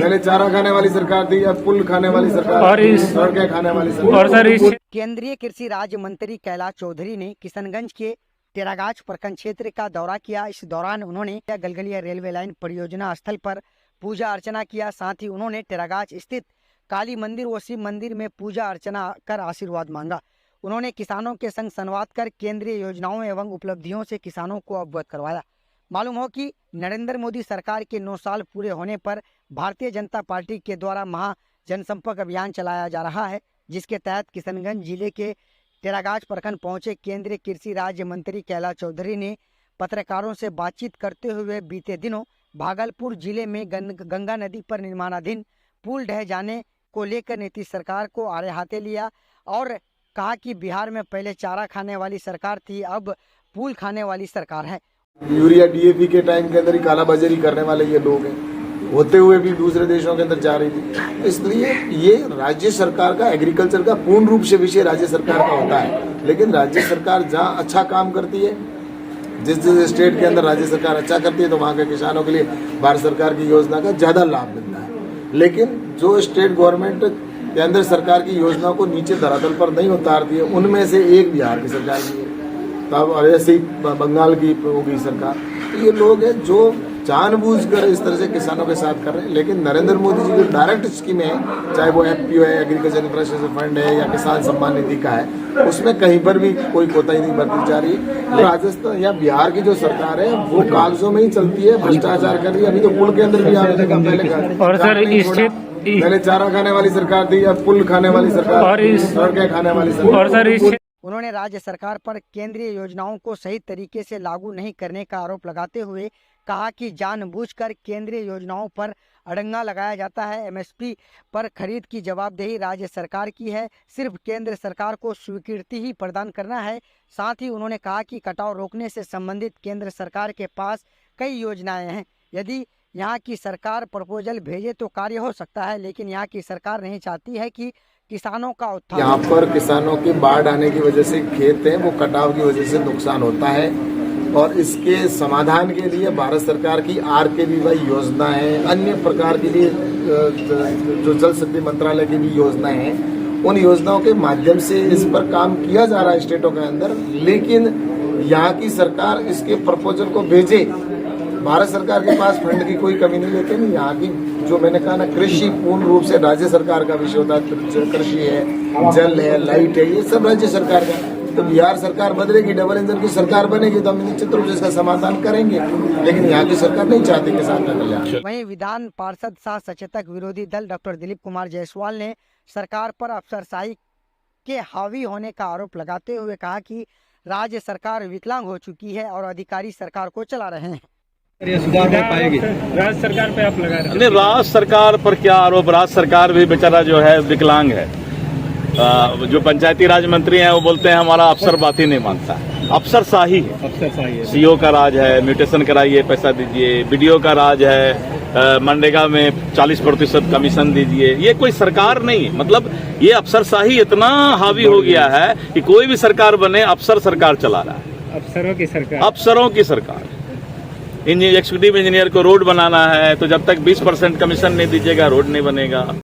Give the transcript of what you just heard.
पहले चारा खाने वाली सरकार थी, अब पुल खाने वाली सरकार और इस सड़कें खाने वाली सरकार। और सर इस केंद्रीय कृषि राज्य मंत्री कैलाश चौधरी ने किशनगंज के टेरागाछ प्रखंड क्षेत्र का दौरा किया। इस दौरान उन्होंने गलगलिया रेलवे लाइन परियोजना स्थल पर पूजा अर्चना किया। साथ ही उन्होंने टेरागाछ स्थित काली मंदिर व शिव मंदिर में पूजा अर्चना कर आशीर्वाद मांगा। उन्होंने किसानों के संग संवाद कर केंद्रीय योजनाओं एवं उपलब्धियों से किसानों को अवगत करवाया। मालूम हो कि नरेंद्र मोदी सरकार के 9 साल पूरे होने पर भारतीय जनता पार्टी के द्वारा महा जनसंपर्क अभियान चलाया जा रहा है, जिसके तहत किशनगंज जिले के टेरागाछ प्रखंड पहुंचे केंद्रीय कृषि राज्य मंत्री कैलाश चौधरी ने पत्रकारों से बातचीत करते हुए बीते दिनों भागलपुर जिले में गंगा नदी पर निर्माणाधीन पुल ढह जाने को लेकर नीतीश सरकार को आड़े हाथे लिया और कहा कि बिहार में पहले चारा खाने वाली सरकार थी, अब पुल खाने वाली सरकार है। यूरिया डीएपी के टाइम के अंदर ही कालाबाजारी करने वाले ये लोग हैं, होते हुए भी दूसरे देशों के अंदर जा रही थी। इसलिए ये राज्य सरकार का, एग्रीकल्चर का पूर्ण रूप से विषय राज्य सरकार का होता है। लेकिन राज्य सरकार जहाँ अच्छा काम करती है, जिस स्टेट के अंदर राज्य सरकार अच्छा करती है, तो वहाँ के किसानों के लिए भारत सरकार की योजना का ज्यादा लाभ मिलता है। लेकिन जो स्टेट गवर्नमेंट के अंदर सरकार की योजनाओं को नीचे धरातल पर नहीं उतारती है, उनमें से एक बिहार की सरकार की है, तब ऐसे ही बंगाल की होगी सरकार। तो ये लोग हैं जो जानबूझकर इस तरह से किसानों के साथ कर रहे हैं। लेकिन नरेंद्र मोदी जी की डायरेक्ट स्कीमें है, चाहे वो एफपीओ है, एग्रीकल्चर इंफ्रास्ट्रक्चर फंड है या किसान सम्मान निधि का है, उसमें कहीं पर भी कोई कोताही नहीं बरती जा रही है। राजस्थान या बिहार की जो सरकार है वो कागजों में ही चलती है, भ्रष्टाचार कर रही है। अभी तो पुल के अंदर भी और सर पहले चारा खाने वाली सरकार थी, अब पुल खाने वाली सरकार और इस सड़कें खाने वाली सरकार। और सर उन्होंने राज्य सरकार पर केंद्रीय योजनाओं को सही तरीके से लागू नहीं करने का आरोप लगाते हुए कहा कि जानबूझकर केंद्रीय योजनाओं पर अड़ंगा लगाया जाता है। एमएसपी पर खरीद की जवाबदेही राज्य सरकार की है, सिर्फ केंद्र सरकार को स्वीकृति ही प्रदान करना है। साथ ही उन्होंने कहा कि कटाव रोकने से संबंधित केंद्र सरकार के पास कई योजनाएं हैं। यदि यहाँ की सरकार प्रपोजल भेजे तो कार्य हो सकता है, लेकिन यहाँ की सरकार नहीं चाहती है कि किसानों का उत्थान। यहाँ पर किसानों के बाढ़ आने की वजह से खेत है वो कटाव की वजह से नुकसान होता है, और इसके समाधान के लिए भारत सरकार की RKVY योजना है, अन्य प्रकार के लिए जो जल शक्ति मंत्रालय की भी योजनाएं हैं, उन योजनाओं के माध्यम से इस पर काम किया जा रहा है स्टेटों के अंदर। लेकिन यहाँ की सरकार इसके प्रपोजल को भेजे, भारत सरकार के पास फंड की कोई कमी नहीं, लेकिन यहाँ की जो मैंने कहा ना, कृषि पूर्ण रूप से राज्य सरकार का विषय होता है। कृषि है, जल है, लाइट है, ये सब राज्य सरकार का। तो बिहार सरकार बदलेगी, डबल इंजन की सरकार बनेगी, तो हम निश्चित रूप से इसका समाधान करेंगे। लेकिन यहाँ की सरकार नहीं चाहती किसान का कल्याण। वहीं विधान पार्षद सह सचेतक विरोधी दल डॉक्टर दिलीप कुमार जायसवाल ने सरकार पर अफसरशाही के हावी होने का आरोप लगाते हुए कहा कि राज्य सरकार विकलांग हो चुकी है और अधिकारी सरकार को चला रहे हैं। सुधार हो पाएगी राज्य सरकार पे आप लगा रहे नहीं, राज्य सरकार पर क्या आरोप? राज्य सरकार भी बेचारा जो है विकलांग है। जो पंचायती राज मंत्री हैं वो बोलते हैं हमारा अफसर बात ही नहीं मानता है। अफसरशाही है, सीओ का राज है, म्यूटेशन कराइए पैसा दीजिए, बीडीओ का राज है, मनरेगा में 40% कमीशन दीजिए। ये कोई सरकार नहीं, मतलब ये अफसरशाही इतना हावी हो गया है कि कोई भी सरकार बने अफसर सरकार चला रहा है। अफसरों की सरकार। एग्जीक्यूटिव इंजीनियर को रोड बनाना है तो जब तक 20% कमीशन नहीं दीजिएगा रोड नहीं बनेगा।